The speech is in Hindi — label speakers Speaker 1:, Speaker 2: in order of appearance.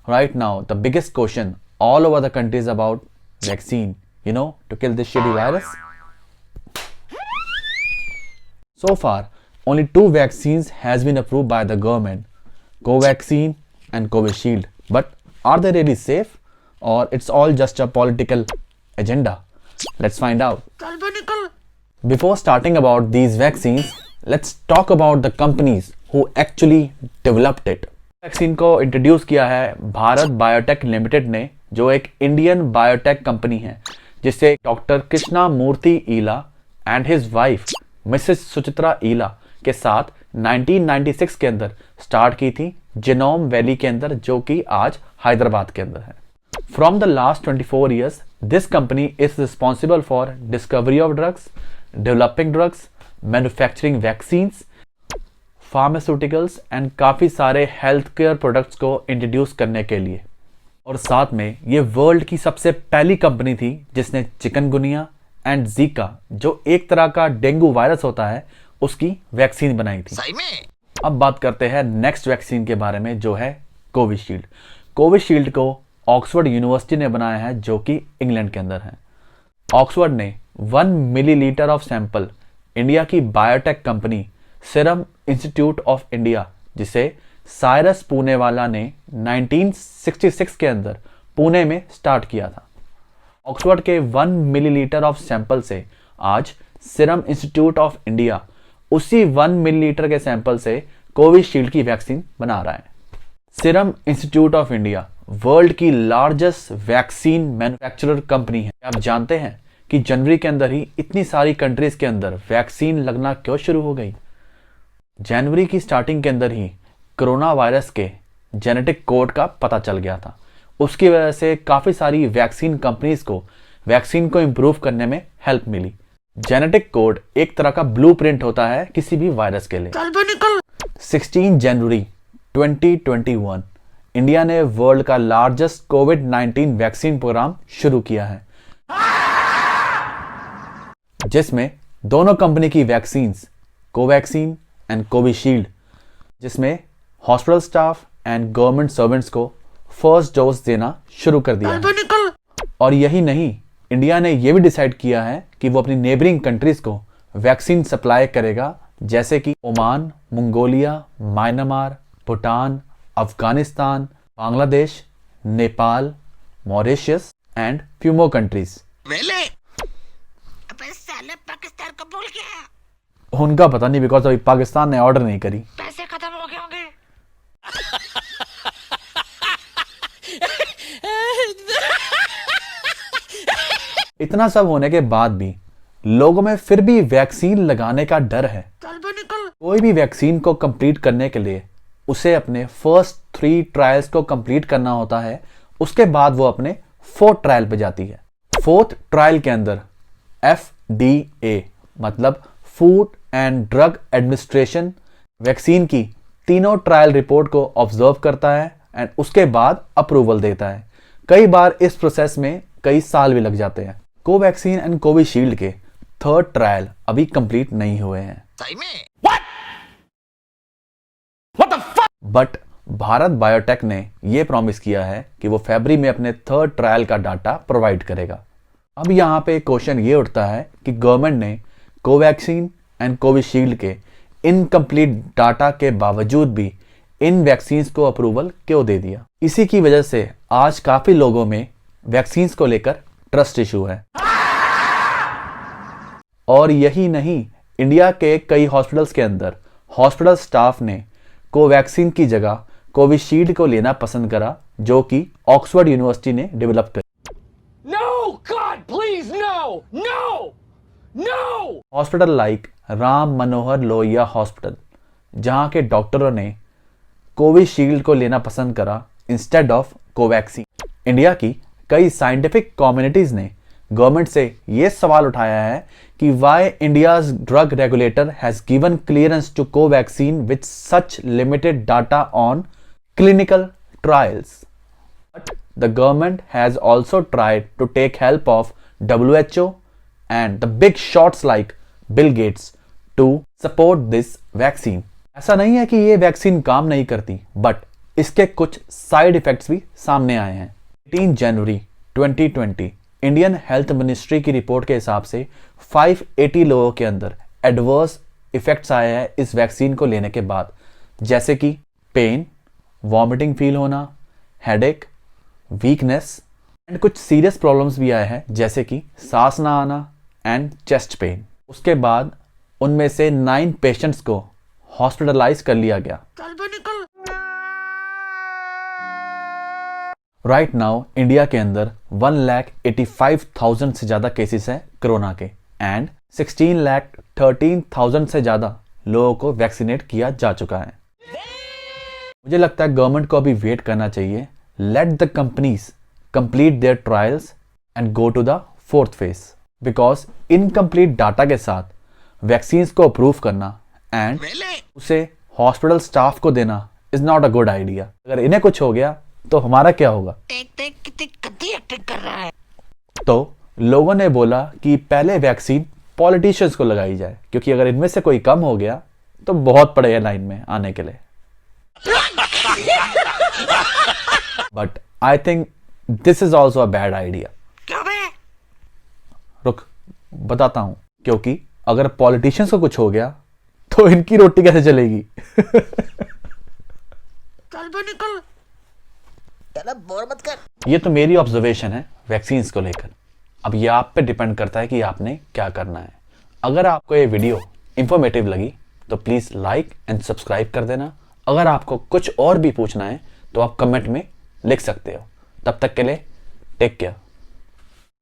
Speaker 1: Right now, the biggest question all over the country is about vaccine, to kill this shitty virus. So far, only 2 vaccines has been approved by the government, Covaxin and Covishield. But are they really safe, or it's all just a political agenda? Let's find out. Before starting about these vaccines, let's talk about the companies who actually developed it. Vaccine को इंट्रोड्यूस किया है भारत बायोटेक लिमिटेड ने, जो एक इंडियन बायोटेक कंपनी है, जिसे doctor Krishna Murthy Ella and his wife Mrs Suchitra Ella के साथ 1996 के अंदर स्टार्ट की थी जेनोम वैली के अंदर, जो कि आज हैदराबाद के अंदर है. From the last 24 years, this company is responsible for discovery of drugs, developing drugs, manufacturing vaccines, pharmaceuticals and काफ़ी सारे हेल्थ केयर प्रोडक्ट्स को इंट्रोड्यूस करने के लिए. और साथ में ये वर्ल्ड की सबसे पहली कंपनी थी जिसने चिकनगुनिया एंड जीका, जो एक तरह का डेंगू वायरस होता है, उसकी वैक्सीन बनाई थी. सही में? अब बात करते हैं नेक्स्ट वैक्सीन के बारे में, जो है कोविशील्ड. कोविशील्ड को ऑक्सफोर्ड यूनिवर्सिटी ने बनाया है, जो कि इंग्लैंड के अंदर है. ऑक्सफोर्ड ने 1 मिलीलीटर ऑफ सैंपल इंडिया की biotech company serum institute of India, जिसे साइरस पूनेवाला ने 1966 के अंदर पुणे में स्टार्ट किया था. ऑक्सफोर्ड के 1 मिलीलीटर ऑफ सैंपल से आज सीरम इंस्टीट्यूट ऑफ इंडिया उसी 1 मिलीलीटर के सैंपल से कोविशील्ड की वैक्सीन बना रहा है. Serum institute of India world की लार्जेस्ट वैक्सीन मैन्युफैक्चरर कंपनी है. आप जानते हैं कि जनवरी के अंदर ही इतनी सारी कंट्रीज के अंदर वैक्सीन लगना क्यों शुरू हो गई? जनवरी की स्टार्टिंग के अंदर ही कोरोना वायरस के जेनेटिक कोड का पता चल गया था. उसकी वजह से काफ़ी सारी वैक्सीन कंपनीज को वैक्सीन को इम्प्रूव करने में हेल्प मिली. जेनेटिक कोड एक तरह का ब्लूप्रिंट होता है किसी भी वायरस के लिए. 16 जनवरी 2021 इंडिया ने वर्ल्ड का लार्जेस्ट कोविड-19 वैक्सीन प्रोग्राम शुरू किया है, जिसमें दोनों कंपनी की वैक्सीन्स कोवैक्सीन एंड कोविशील्ड, जिसमें hospital staff and government servants को फर्स्ट डोज देना शुरू कर दिया है. और यही नहीं, इंडिया ने यह भी डिसाइड किया है कि वो अपनी नेबरिंग कंट्रीज को वैक्सीन सप्लाई करेगा, जैसे कि Oman, Mongolia, Myanmar, Bhutan, Afghanistan, Bangladesh, Nepal, Mauritius and few more countries.
Speaker 2: Pakistan का बोल गया,
Speaker 1: उनका पता नहीं, बिकॉज अभी पाकिस्तान ने ऑर्डर नहीं करी.
Speaker 2: पैसे खत्म हो गए होंगे.
Speaker 1: इतना सब होने के बाद भी लोगों में फिर भी वैक्सीन लगाने का डर है. कोई भी वैक्सीन को कंप्लीट करने के लिए उसे अपने फर्स्ट 3 ट्रायल्स को कंप्लीट करना होता है. उसके बाद वो अपने 4th ट्रायल पे जाती है. 4th ट्रायल के अंदर FDA मतलब food and drug administration vaccine की तीनों ट्रायल रिपोर्ट को ऑब्जर्व करता है एंड उसके बाद अप्रूवल देता है. कई बार इस प्रोसेस में कई साल भी लग जाते हैं. कोवैक्सीन एंड कोविशील्ड के 3rd ट्रायल अभी कंप्लीट नहीं हुए हैं. बट भारत बायोटेक ने यह प्रॉमिस किया है कि वो फरवरी में अपने 3rd ट्रायल का डाटा प्रोवाइड करेगा. अब यहाँ पे क्वेश्चन ये उठता है कि गवर्नमेंट ने कोवैक्सीन एंड कोविशील्ड के इनकम्प्लीट डाटा के बावजूद भी इन वैक्सीन्स को अप्रूवल क्यों दे दिया? इसी की वजह से आज काफी लोगों में वैक्सीन्स को लेकर ट्रस्ट इशू है. और यही नहीं, इंडिया के कई हॉस्पिटल्स के अंदर हॉस्पिटल स्टाफ ने कोवैक्सीन की जगह कोविशील्ड को लेना पसंद करा, जो कि ऑक्सफोर्ड यूनिवर्सिटी ने डेवलप करी. Hospital like Ram Manohar Lohia hospital, जहां के डॉक्टरों ने कोविशील्ड को लेना पसंद करा इंस्टेड ऑफ कोवैक्सीन. इंडिया की कई साइंटिफिक कम्युनिटीज ने गवर्नमेंट से यह सवाल उठाया है कि why India's drug regulator has given clearance to Covaxin with such limited data on clinical trials. But the government has also tried to take help of WHO and the big shots like Bill Gates to support this vaccine. ऐसा नहीं है कि ये वैक्सीन काम नहीं करती, बट इसके कुछ साइड इफेक्ट्स भी सामने आए हैं। 18 जनवरी 2020 इंडियन हेल्थ मिनिस्ट्री की रिपोर्ट के हिसाब से 580 लोगों के अंदर एडवर्स इफेक्ट्स आए हैं इस वैक्सीन को लेने के बाद, जैसे कि पेन, वॉमिटिंग फील होना, हेडेक, वीकनेस एंड कुछ सीरियस प्रॉब्लम्स भी आए हैं, जैसे कि सांस ना आना एंड चेस्ट पेन। उसके बाद उनमें से 9 पेशेंट्स को हॉस्पिटलाइज कर लिया गया।
Speaker 2: चल बे निकल।
Speaker 1: राइट नाउ इंडिया के अंदर 1,85,000 से ज़्यादा केसेस हैं कोरोना के एंड 16,13,000 से ज़्यादा लोगों को वैक्सीनेट किया जा चुका है। मुझे लगता है गवर्नमेंट को अभी वेट करना चाहिए। Let the companies complete their trials and go to the 4th phase, because incomplete data के साथ वैक्सीन्स को अप्रूव करना एंड उसे हॉस्पिटल स्टाफ को देना is not a good idea. अगर इन्हें कुछ हो गया तो हमारा क्या होगा?
Speaker 2: देख कितनी गंदी एक्टिंग कर रहा है।
Speaker 1: तो लोगों ने बोला कि पहले वैक्सीन पॉलिटिशियंस को लगाई जाए, क्योंकि अगर इनमें से कोई कम हो गया तो बहुत पड़ेगा लाइन में आने के लिए। But I think this is also a bad idea.
Speaker 2: क्यों बे?
Speaker 1: रुक बताता हूं, क्योंकि अगर पॉलिटिशियंस को कुछ हो गया तो इनकी रोटी कैसे चलेगी?
Speaker 2: चल बे निकल। चलो बोर मत कर।
Speaker 1: ये तो मेरी ऑब्जर्वेशन है वैक्सीन्स को लेकर। अब ये आप पे डिपेंड करता है कि आपने क्या करना है। अगर आपको ये वीडियो इंफॉर्मेटिव लगी तो प्लीज़ लाइक एंड सब्सक्राइब कर देना। अगर आपको कुछ और भी पूछना है तो आप कमेंट में लिख सकते हो। तब तक के लिए टेक केयर।